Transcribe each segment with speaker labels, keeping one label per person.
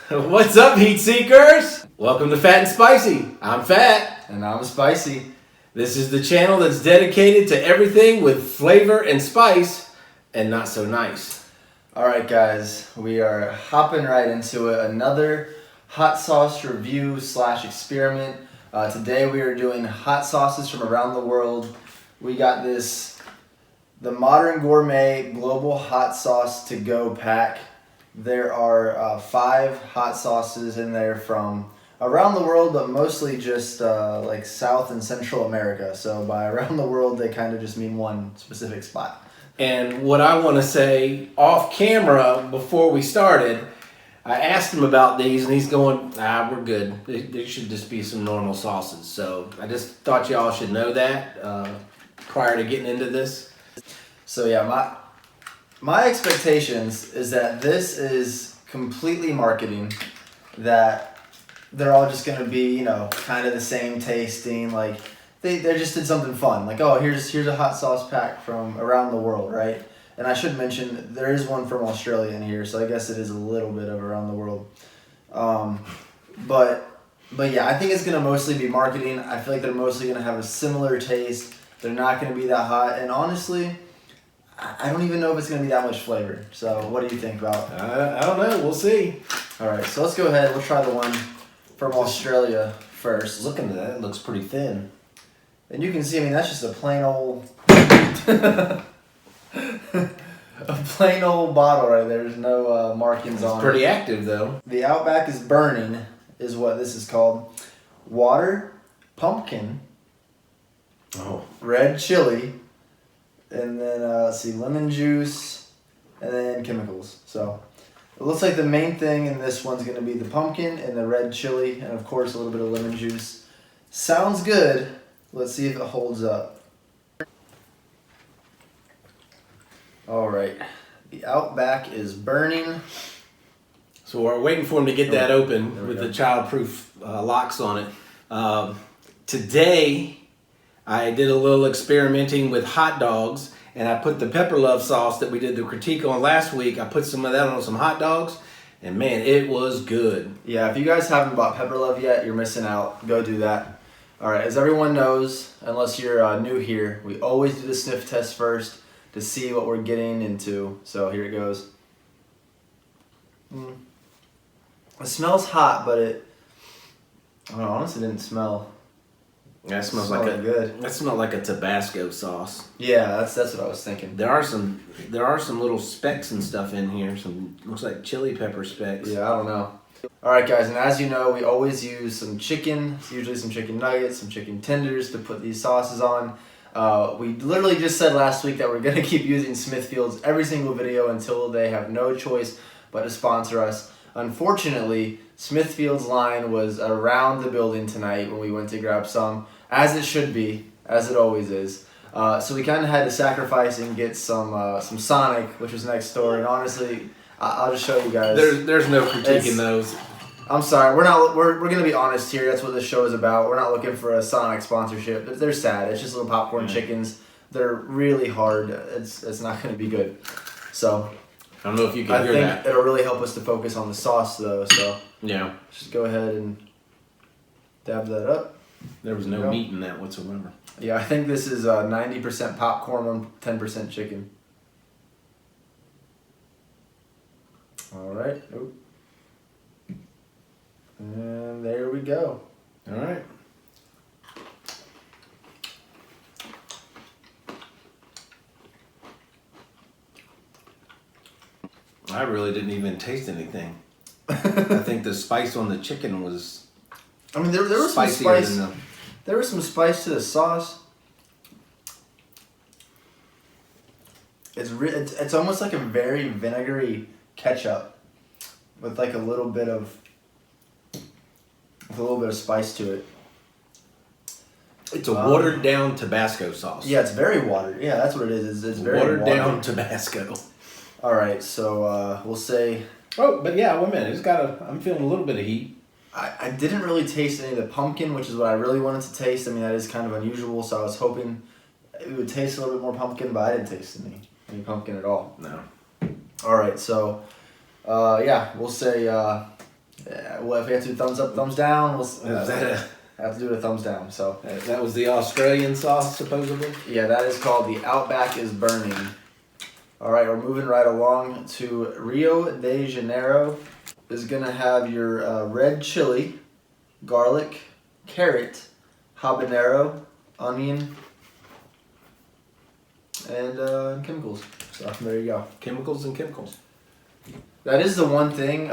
Speaker 1: What's up, heat seekers? Welcome to Phat and Spicy. I'm Phat.
Speaker 2: And I'm Spicy.
Speaker 1: This is the channel that's dedicated to everything with flavor and spice and not so nice.
Speaker 2: Alright guys, we are hopping right into it. Another hot sauce review / experiment. Today we are doing hot sauces from around the world. We got the Modern Gourmet Global Hot Sauce to Go pack. There are 5 hot sauces in there from around the world, but mostly just like South and Central America. So by around the world, they kind of just mean one specific spot.
Speaker 1: And what I want to say off camera before we started, I asked him about these and he's going, we're good. There should just be some normal sauces. So I just thought y'all should know that prior to getting into this.
Speaker 2: So yeah, my expectations is that this is completely marketing, that they're all just going to be, you know, kind of the same tasting, like they just did something fun, like, oh, here's a hot sauce pack from around the world, right? And I should mention there is one from Australia in here, so I guess it is a little bit of around the world. But yeah, I think it's going to mostly be marketing. I feel like they're mostly going to have a similar taste. They're not going to be that hot, and honestly, I don't even know if it's going to be that much flavor. So what do you think about it?
Speaker 1: I don't know. We'll see.
Speaker 2: All right, so let's go ahead. We'll try the one from Australia first.
Speaker 1: Looking at that, it looks pretty thin.
Speaker 2: And you can see, I mean, that's just a plain old... a plain old bottle right there. There's no markings on it.
Speaker 1: It's pretty active, though.
Speaker 2: The Outback is Burning is what this is called. Water, pumpkin, red chili, and then, let's see, lemon juice, and then chemicals. So, it looks like the main thing in this one's going to be the pumpkin and the red chili, and of course a little bit of lemon juice. Sounds good. Let's see if it holds up. Alright, the Outback is Burning.
Speaker 1: So we're waiting for him to get that open with the childproof locks on it. Today, I did a little experimenting with hot dogs, and I put the pepper love sauce that we did the critique on last week, I put some of that on some hot dogs, and man, it was good.
Speaker 2: Yeah, if you guys haven't bought pepper love yet, you're missing out. Go do that. Alright, as everyone knows, unless you're new here, we always do the sniff test first to see what we're getting into. So here it goes. It smells hot, but it, I don't know, honestly didn't smell.
Speaker 1: That smells like
Speaker 2: good.
Speaker 1: That smelled like a Tabasco sauce.
Speaker 2: Yeah, that's what I was thinking.
Speaker 1: There are some little specks and stuff in here. Some looks like chili pepper specks.
Speaker 2: Yeah, I don't know. Alright guys, and as you know, we always use some chicken, usually some chicken nuggets, some chicken tenders to put these sauces on. We literally just said last week that we're going to keep using Smithfield's every single video until they have no choice but to sponsor us. Unfortunately, Smithfield's line was around the building tonight when we went to grab some, as it should be, as it always is. So we kind of had to sacrifice and get some Sonic, which was next door, and honestly, I'll just show you guys.
Speaker 1: There's no critiquing those.
Speaker 2: I'm sorry, we're gonna be honest here. That's what this show is about. We're not looking for a Sonic sponsorship. They're sad. It's just little popcorn chickens. They're really hard. It's not gonna be good. So
Speaker 1: I don't know if you can hear that.
Speaker 2: I think it'll really help us to focus on the sauce though. So
Speaker 1: yeah,
Speaker 2: just go ahead and dab that up.
Speaker 1: There was no meat in that whatsoever.
Speaker 2: Yeah, I think this is 90% popcorn, 10% chicken. All right. Oop. And there we go.
Speaker 1: All right. I really didn't even taste anything. I think the spice on the chicken was.
Speaker 2: I mean, there was some spice. There was some spice to the sauce. It's almost like a very vinegary ketchup with like a little bit of spice to it.
Speaker 1: It's a watered down Tabasco sauce.
Speaker 2: Yeah, it's very watered. Yeah, that's what it is. It's very
Speaker 1: watered down Tabasco.
Speaker 2: All right, so we'll say.
Speaker 1: Oh, but yeah, wait a minute. I'm feeling a little bit of heat.
Speaker 2: I didn't really taste any of the pumpkin, which is what I really wanted to taste. I mean, that is kind of unusual, so I was hoping it would taste a little bit more pumpkin, but I didn't taste any pumpkin at all.
Speaker 1: No.
Speaker 2: All right, so yeah, we'll say Well, if we have to do thumbs up, thumbs down, we'll have to do a thumbs down. So
Speaker 1: that was the Australian sauce, supposedly?
Speaker 2: Yeah, that is called the Outback is Burning. All right, we're moving right along to Rio De Janeiro. Is going to have your red chili, garlic, carrot, habanero, onion, and chemicals. So there you go.
Speaker 1: Chemicals and chemicals.
Speaker 2: That is the one thing,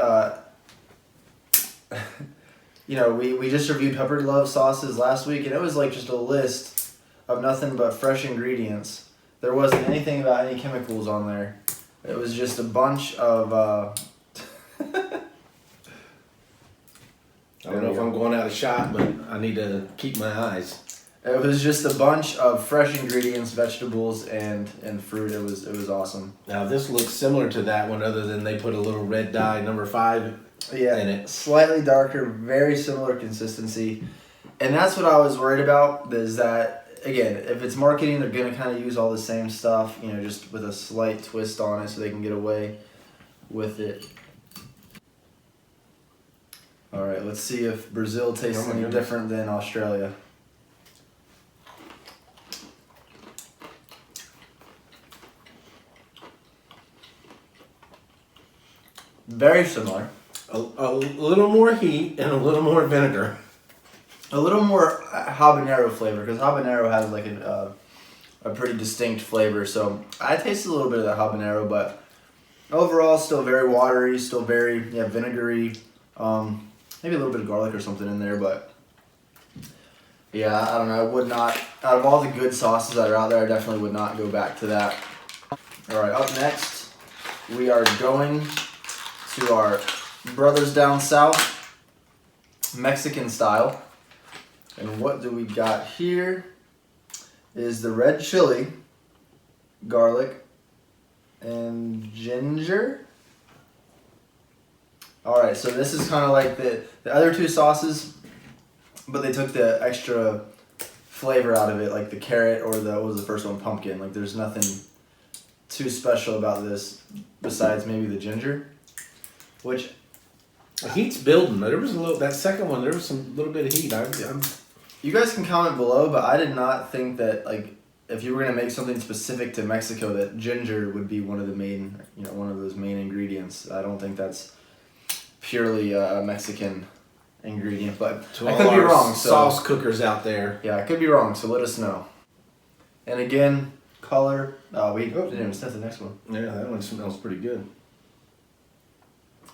Speaker 2: you know, we just reviewed Pepper Love sauces last week, and it was like just a list of nothing but fresh ingredients. There wasn't anything about any chemicals on there. It was just a bunch of...
Speaker 1: I don't know if I'm going out of shot, but I need to keep my eyes.
Speaker 2: It was just a bunch of fresh ingredients, vegetables, and fruit. It was awesome.
Speaker 1: Now this looks similar to that one, other than they put a little red dye, number 5, in it.
Speaker 2: Slightly darker, very similar consistency. And that's what I was worried about, is that, again, if it's marketing, they're going to kind of use all the same stuff, you know, just with a slight twist on it so they can get away with it. All right, let's see if Brazil tastes any different than Australia. Very similar.
Speaker 1: A little more heat and a little more vinegar.
Speaker 2: A little more habanero flavor, because habanero has like a pretty distinct flavor. So I tasted a little bit of that habanero, but overall still very watery, still very vinegary. Maybe a little bit of garlic or something in there, but yeah, I don't know. I would not, out of all the good sauces that are out there, I definitely would not go back to that. All right, up next, we are going to our brothers down south, Mexican style. And what do we got here is the red chili, garlic, and ginger. Alright, so this is kind of like the other two sauces, but they took the extra flavor out of it, like the carrot or what was the first one, pumpkin. Like there's nothing too special about this besides maybe the ginger, which...
Speaker 1: The heat's building. There was that second one, there was some little bit of heat.
Speaker 2: You guys can comment below, but I did not think that, like, if you were going to make something specific to Mexico, that ginger would be one of the main, one of those main ingredients. I don't think that's purely a Mexican ingredient, but I could be wrong.
Speaker 1: Sauce cookers out there.
Speaker 2: Yeah, I could be wrong, so let us know. And again, color. We didn't even sniff the next one.
Speaker 1: Yeah, that one smells pretty good.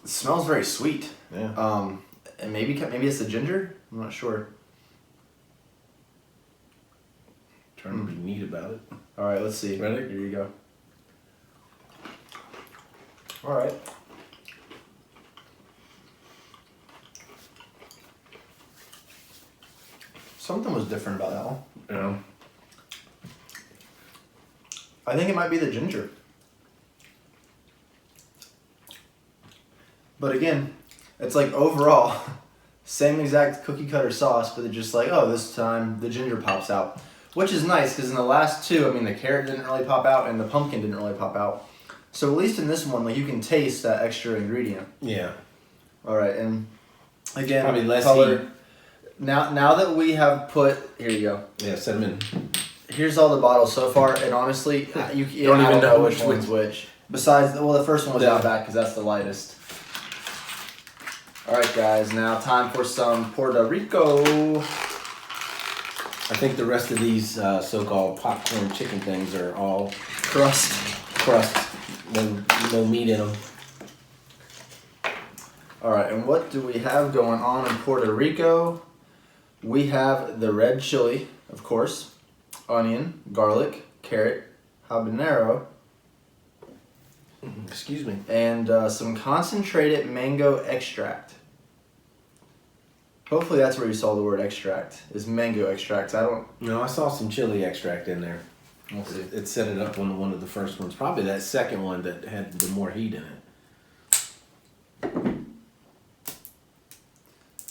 Speaker 2: It smells very sweet.
Speaker 1: Yeah.
Speaker 2: And maybe it's the ginger. I'm not sure.
Speaker 1: Trying to be neat about it.
Speaker 2: All right, let's see.
Speaker 1: Ready?
Speaker 2: Here you go. All right. Something was different about that one.
Speaker 1: Yeah.
Speaker 2: I think it might be the ginger. But again, it's like overall, same exact cookie cutter sauce, but it's just like, oh, this time the ginger pops out. Which is nice, because in the last two, I mean, the carrot didn't really pop out and the pumpkin didn't really pop out. So at least in this one, like, you can taste that extra ingredient.
Speaker 1: Yeah.
Speaker 2: All right, and again,
Speaker 1: probably less
Speaker 2: color.
Speaker 1: heat.
Speaker 2: Now that we have put, here you go.
Speaker 1: Yeah, set them in.
Speaker 2: Here's all the bottles so far, and honestly, you
Speaker 1: don't even know
Speaker 2: which one's which. Besides, the first one was Outback, because that's the lightest. All right, guys, now time for some Puerto Rico.
Speaker 1: I think the rest of these so-called popcorn chicken things are all
Speaker 2: Crust.
Speaker 1: No meat in them.
Speaker 2: All right, and what do we have going on in Puerto Rico? We have the red chili, of course, onion, garlic, carrot, habanero.
Speaker 1: Excuse me.
Speaker 2: And some concentrated mango extract. Hopefully that's where you saw the word extract, is mango extract.
Speaker 1: No, I saw some chili extract in there.
Speaker 2: We'll see.
Speaker 1: It set it up on one of the first ones. Probably that second one that had the more heat in it.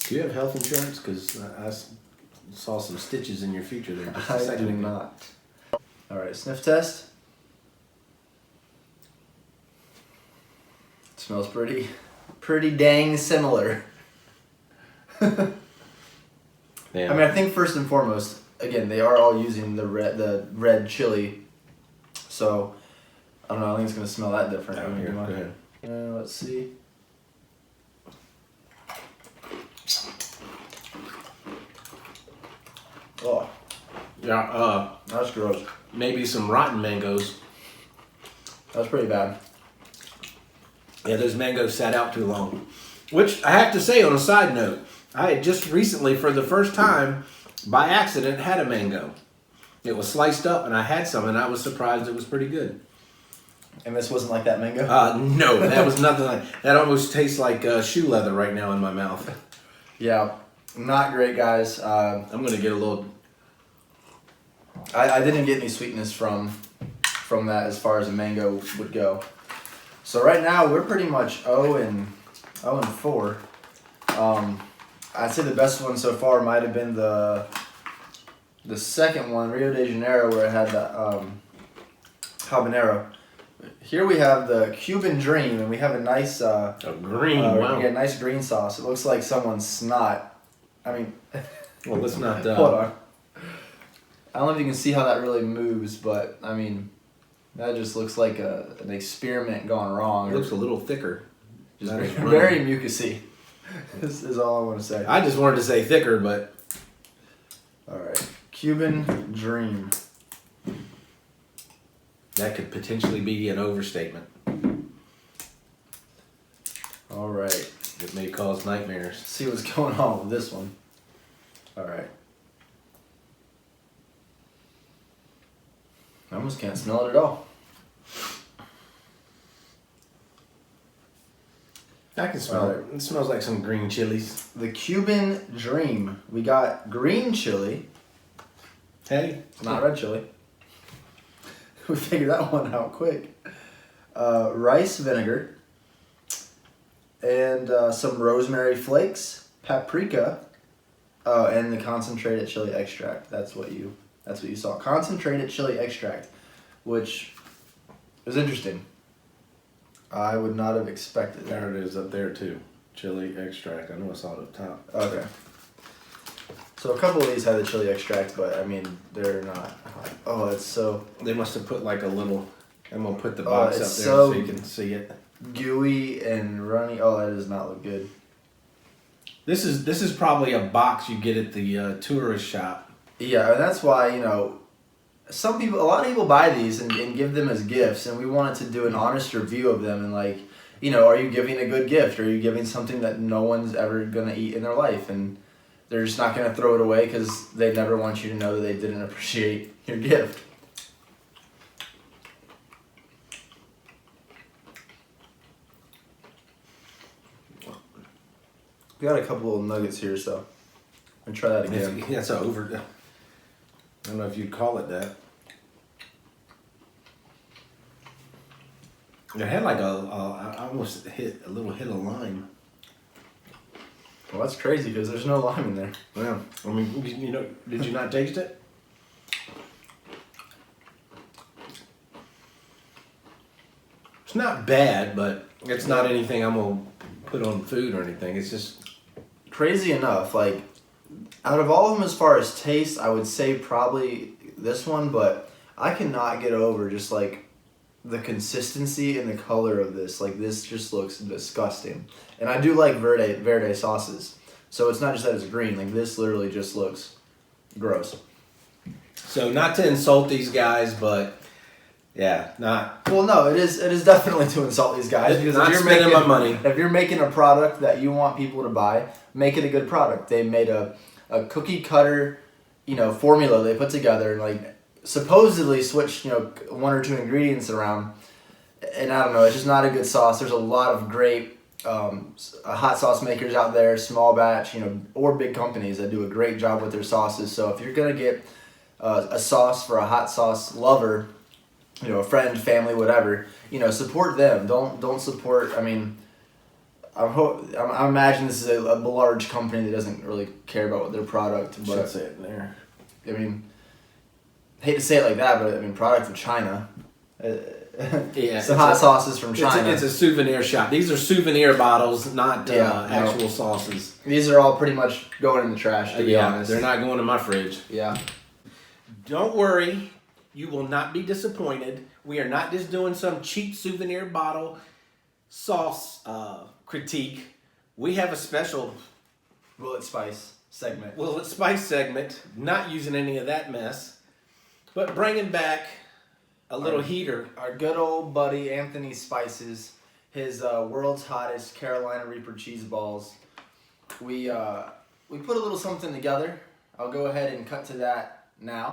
Speaker 1: Do you have health insurance? Because I saw some stitches in your future there.
Speaker 2: I do not. All right, sniff test. It smells pretty. pretty dang similar.
Speaker 1: Yeah.
Speaker 2: I mean, I think first and foremost, again, they are all using the red chili, so I don't know. I think it's gonna smell that different.
Speaker 1: Down here. Go ahead.
Speaker 2: Let's see. Oh,
Speaker 1: Yeah.
Speaker 2: that's gross.
Speaker 1: Maybe some rotten mangoes.
Speaker 2: That's pretty bad.
Speaker 1: Yeah, those mangoes sat out too long. Which I have to say, on a side note, I had just recently, for the first time, by accident, had a mango. It was sliced up, and I had some, and I was surprised it was pretty good.
Speaker 2: And this wasn't like that mango?
Speaker 1: No, that was nothing like that. Almost tastes like shoe leather right now in my mouth.
Speaker 2: Yeah, not great, guys.
Speaker 1: I'm gonna get a little.
Speaker 2: I didn't get any sweetness from that as far as a mango would go. So right now we're pretty much 0-4. I'd say the best one so far might have been the second one, Rio De Janeiro, where it had the habanero. Here we have the Cuban Dream, and we have a nice
Speaker 1: green. Wow.
Speaker 2: Yeah, nice green sauce. It looks like someone's snot. I mean,
Speaker 1: Well, let's not.
Speaker 2: hold on. I don't know if you can see how that really moves, but I mean, that just looks like an experiment gone wrong.
Speaker 1: It looks a little thicker.
Speaker 2: Just very mucusy. is all I want to say.
Speaker 1: I just wanted to say thicker, but
Speaker 2: All right, Cuban Dream.
Speaker 1: that could potentially be an overstatement.
Speaker 2: All right,
Speaker 1: It may cause nightmares.
Speaker 2: let's see what's going on with this one. All right. I almost can't smell it at all.
Speaker 1: I can smell it. It smells like some green chilies.
Speaker 2: The Cuban Dream. We got green chili,
Speaker 1: Hey.
Speaker 2: not red chili. We figured that one out quick. Rice vinegar, and some rosemary flakes, paprika, and the concentrated chili extract. That's what you saw. Concentrated chili extract, which is interesting. I would not have expected that.
Speaker 1: There it is up there too. Chili extract. I know I saw it up top.
Speaker 2: Okay. So a couple of these have the chili extract, but I mean, they're not. Oh, it's so
Speaker 1: They must have put like a little. I'm gonna put the box up there
Speaker 2: it's
Speaker 1: so
Speaker 2: so
Speaker 1: you can see it.
Speaker 2: gooey and runny. Oh, that does not look good.
Speaker 1: This is probably a box you get at the tourist shop.
Speaker 2: Yeah, and that's why, a lot of people buy these and give them as gifts, and we wanted to do an honest review of them and are you giving a good gift? Or are you giving something that no one's ever going to eat in their life? And they're just not going to throw it away because they never want you to know that they didn't appreciate your gift. We got a couple of nuggets here, so I'm gonna try that again.
Speaker 1: That's over. I don't know if you'd call it that. It had like I almost hit a little hit of lime.
Speaker 2: Well, that's crazy because there's no lime in there.
Speaker 1: Yeah, I mean, did you not taste it? It's not bad, but it's not anything I'm gonna put on food or anything. It's just
Speaker 2: Crazy enough, out of all of them as far as taste, I would say probably this one, but I cannot get over just the consistency and the color of this. This just looks disgusting. And I do like verde sauces. So it's not just that it's green, this literally just looks gross.
Speaker 1: so not to insult these guys, but yeah, not.
Speaker 2: Well, no, it is definitely to insult these guys because
Speaker 1: Not spending my money.
Speaker 2: If you're making a product that you want people to buy, make it a good product. They made a cookie cutter, formula they put together and supposedly switched, one or two ingredients around. And I don't know, it's just not a good sauce. There's a lot of great hot sauce makers out there, small batch, or big companies that do a great job with their sauces. So if you're gonna get a sauce for a hot sauce lover, a friend, family, whatever, support them. Don't support. I mean, I imagine this is a large company that doesn't really care about their product. But
Speaker 1: Should say it there.
Speaker 2: I mean, hate to say it like that, but product of China.
Speaker 1: Yeah,
Speaker 2: some hot sauces from China.
Speaker 1: It's a souvenir shop. These are souvenir bottles, not actual sauces.
Speaker 2: These are all pretty much going in the trash, to be honest.
Speaker 1: They're not going in my fridge.
Speaker 2: Yeah.
Speaker 1: Don't worry, you will not be disappointed. We are not just doing some cheap souvenir bottle sauce critique. We have a special
Speaker 2: Will It Spice segment.
Speaker 1: Will It Spice segment, not using any of that mess, but bringing back a little heater.
Speaker 2: Our good old buddy Anthony Spices, his world's hottest Carolina Reaper cheese balls. We put a little something together. I'll go ahead and cut to that now.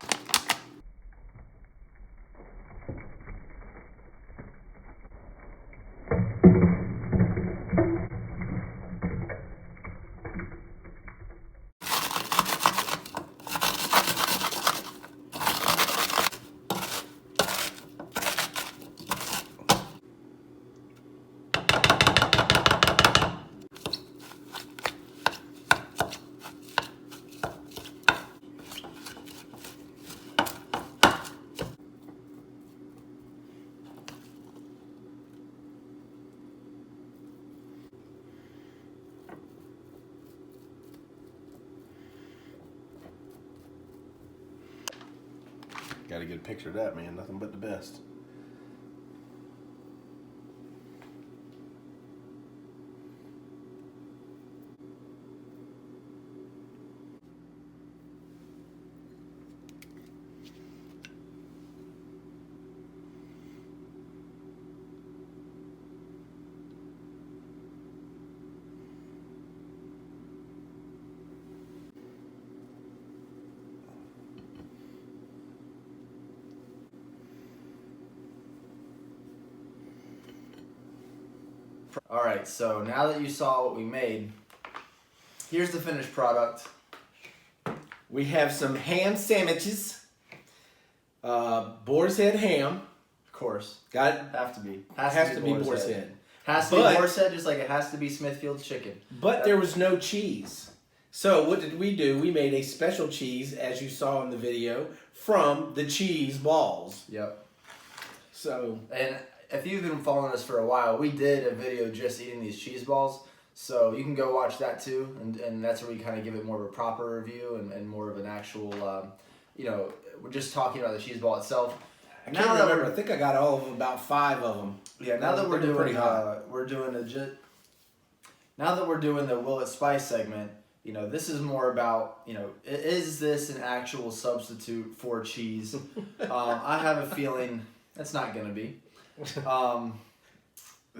Speaker 1: Got to get a picture of that, man. Nothing but the best.
Speaker 2: Alright, so now that you saw what we made, here's the finished product.
Speaker 1: We have some ham sandwiches. Boar's Head ham.
Speaker 2: Of course.
Speaker 1: Got it?
Speaker 2: Have to be.
Speaker 1: Has to be Boar's Head.
Speaker 2: Has to be Boar's Head, just like it has to be Smithfield's chicken.
Speaker 1: But there was no cheese. So what did we do? We made a special cheese, as you saw in the video, from the cheese balls.
Speaker 2: Yep.
Speaker 1: So,
Speaker 2: and if you've been following us for a while, we did a video just eating these cheese balls. So you can go watch that too. And that's where we kind of give it more of a proper review and more of an actual, we're just talking about the cheese ball itself.
Speaker 1: I can't remember. I think I got all of them, about 5 of them.
Speaker 2: Yeah, now that we're doing the Will It Spice segment, this is more about, is this an actual substitute for cheese? I have a feeling it's not going to be.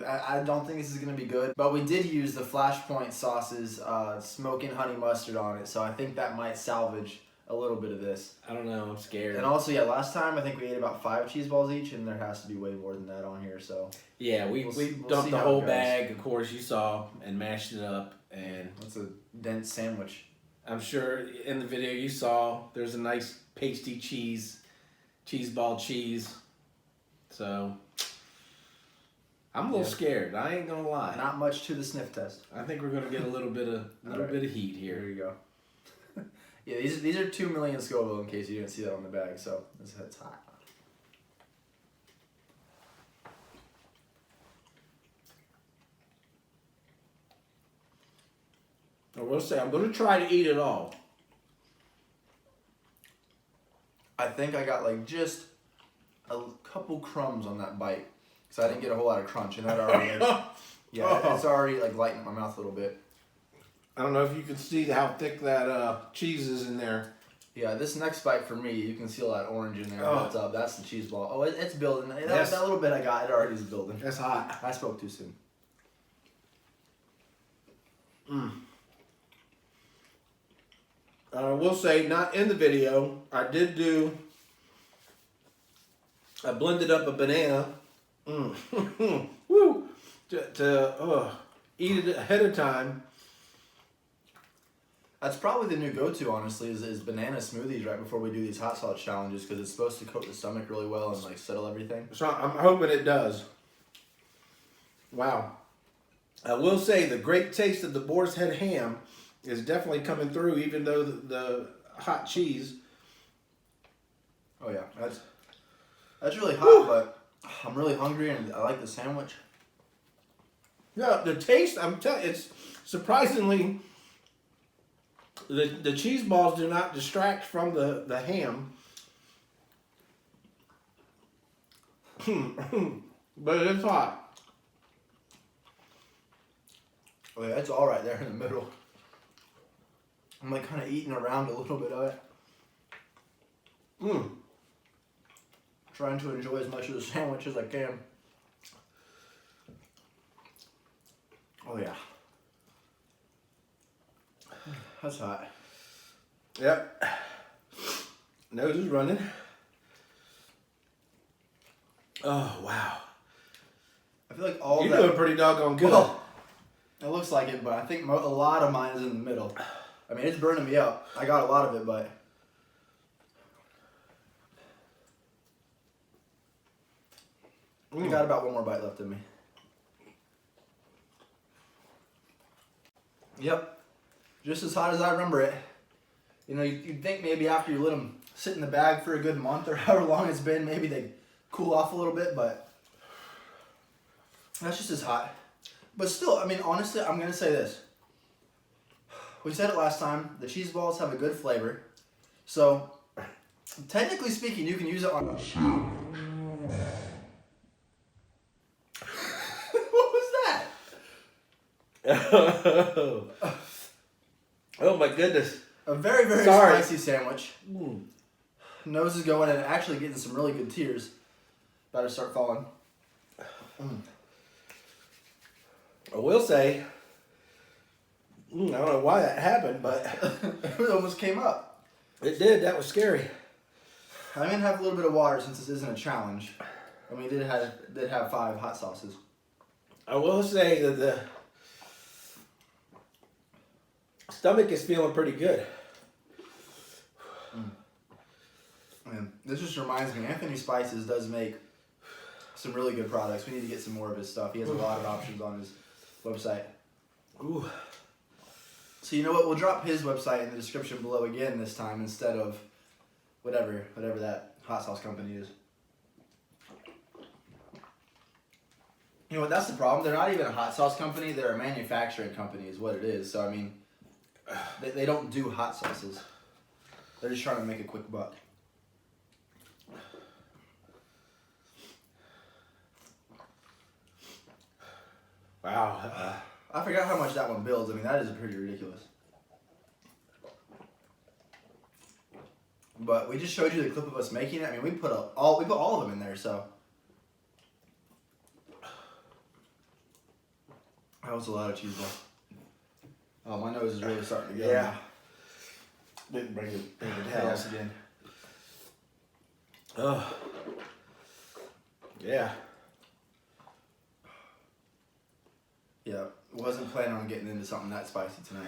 Speaker 2: I don't think this is going to be good, but we did use the Flashpoint sauce's smoking honey mustard on it, so I think that might salvage a little bit of this.
Speaker 1: I don't know, I'm scared.
Speaker 2: And also, last time I think we ate about 5 cheese balls each, and there has to be way more than that on here, so.
Speaker 1: Yeah, we dumped the whole bag, of course, you saw, and mashed it up, and
Speaker 2: it's a dense sandwich.
Speaker 1: I'm sure in the video you saw, there's a nice pasty cheese ball cheese, so I'm a little scared. I ain't gonna lie.
Speaker 2: Not much to the sniff test.
Speaker 1: I think we're gonna get a little bit of heat here.
Speaker 2: There you go. Yeah, these are 2 million Scoville in case you didn't see that on the bag. So it's hot.
Speaker 1: I will say I'm gonna try to eat it all.
Speaker 2: I think I got like just a couple crumbs on that bite. So I didn't get a whole lot of crunch, and that already, it's already like lightened my mouth a little bit.
Speaker 1: I don't know if you can see how thick that cheese is in there.
Speaker 2: Yeah, this next bite for me, you can see all that orange in there built up. That's the cheese ball. Oh, it's building. That little bit I got, it already is building.
Speaker 1: That's hot.
Speaker 2: I spoke too soon.
Speaker 1: I will say, not in the video, I blended up a banana. Woo! To eat it ahead of time.
Speaker 2: That's probably the new go-to, honestly, is banana smoothies right before we do these hot sauce challenges because it's supposed to coat the stomach really well and like settle everything.
Speaker 1: So I'm hoping it does. Wow. I will say the great taste of the Boar's Head ham is definitely coming through, even though the hot cheese.
Speaker 2: Oh yeah, that's really hot, but I'm really hungry and I like the sandwich.
Speaker 1: Yeah, the taste, I'm telling you, it's surprisingly, the cheese balls do not distract from the ham. But it is hot.
Speaker 2: Oh yeah, it's all right there in the middle. I'm like kind of eating around a little bit of it. Trying to enjoy as much of the sandwich as I can. Oh yeah. That's hot.
Speaker 1: Yep. Nose is running. Oh, wow.
Speaker 2: I feel like all
Speaker 1: You're
Speaker 2: that...
Speaker 1: doing pretty doggone good.
Speaker 2: Well, it looks like it, but I think a lot of mine is in the middle. I mean, it's burning me up. I got a lot of it, but... I got about one more bite left in me. Yep. Just as hot as I remember it. You know, you'd think maybe after you let them sit in the bag for a good month or however long it's been, maybe they cool off a little bit, but that's just as hot. But still, I mean, honestly, I'm going to say this. We said it last time, the cheese balls have a good flavor. So, technically speaking, you can use it on... What was that?
Speaker 1: Oh my goodness.
Speaker 2: A very, very spicy sandwich. Nose is going and actually getting some really good tears. About to start falling.
Speaker 1: I will say, I don't know why that happened, but
Speaker 2: it almost came up.
Speaker 1: it did. That was scary.
Speaker 2: I'm going to have a little bit of water since this isn't a challenge. And we did have 5 hot sauces.
Speaker 1: I will say that the stomach is feeling pretty good.
Speaker 2: Man, this just reminds me, Anthony Spices does make some really good products. We need to get some more of his stuff. He has a lot of options on his website.
Speaker 1: Ooh.
Speaker 2: So you know what? We'll drop his website in the description below again this time instead of whatever that hot sauce company is. You know what? That's the problem. They're not even a hot sauce company. They're a manufacturing company is what it is. So, I mean, they don't do hot sauces. They're just trying to make a quick buck.
Speaker 1: Wow.
Speaker 2: I forgot how much that one builds. I mean, that is pretty ridiculous. But we just showed you the clip of us making it. I mean, we put all of them in there, so that was a lot of cheese balls. Oh, my nose is really starting to go.
Speaker 1: Yeah. Didn't bring it down.
Speaker 2: Yes, again.
Speaker 1: Oh. Yeah.
Speaker 2: Yeah, wasn't planning on getting into something that spicy tonight.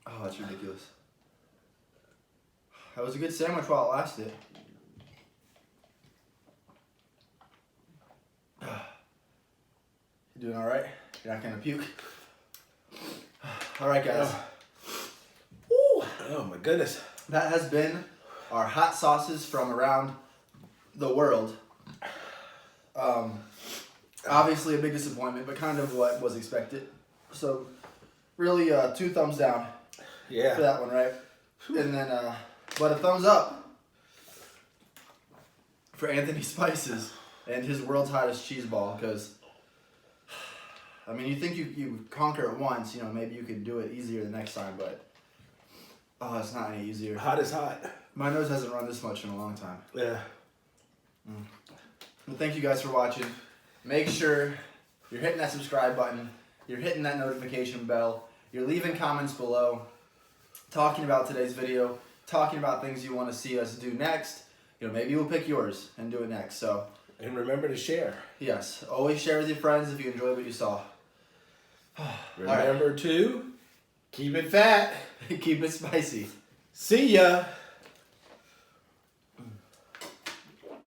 Speaker 2: Oh, that's ridiculous. That was a good sandwich while it lasted. You doing all right? You're not gonna puke? All right, guys.
Speaker 1: Woo. Oh my goodness.
Speaker 2: That has been our hot sauces from around the world. Obviously a big disappointment, but kind of what was expected. So, really, 2 thumbs down.
Speaker 1: Yeah.
Speaker 2: For that one, right? And then, but a thumbs up for Anthony Spices and his world's hottest cheese ball, because, I mean, you think you conquer it once, you know, maybe you could do it easier the next time, but, oh, it's not any easier.
Speaker 1: Hot is hot.
Speaker 2: My nose hasn't run this much in a long time.
Speaker 1: Yeah.
Speaker 2: Well, thank you guys for watching. Make sure you're hitting that subscribe button, you're hitting that notification bell, you're leaving comments below, talking about today's video, talking about things you want to see us do next. You know, maybe we'll pick yours and do it next. So,
Speaker 1: and remember to share. Yes,
Speaker 2: always share with your friends if you enjoyed what you saw.
Speaker 1: Remember to keep it fat,
Speaker 2: keep it spicy.
Speaker 1: See ya.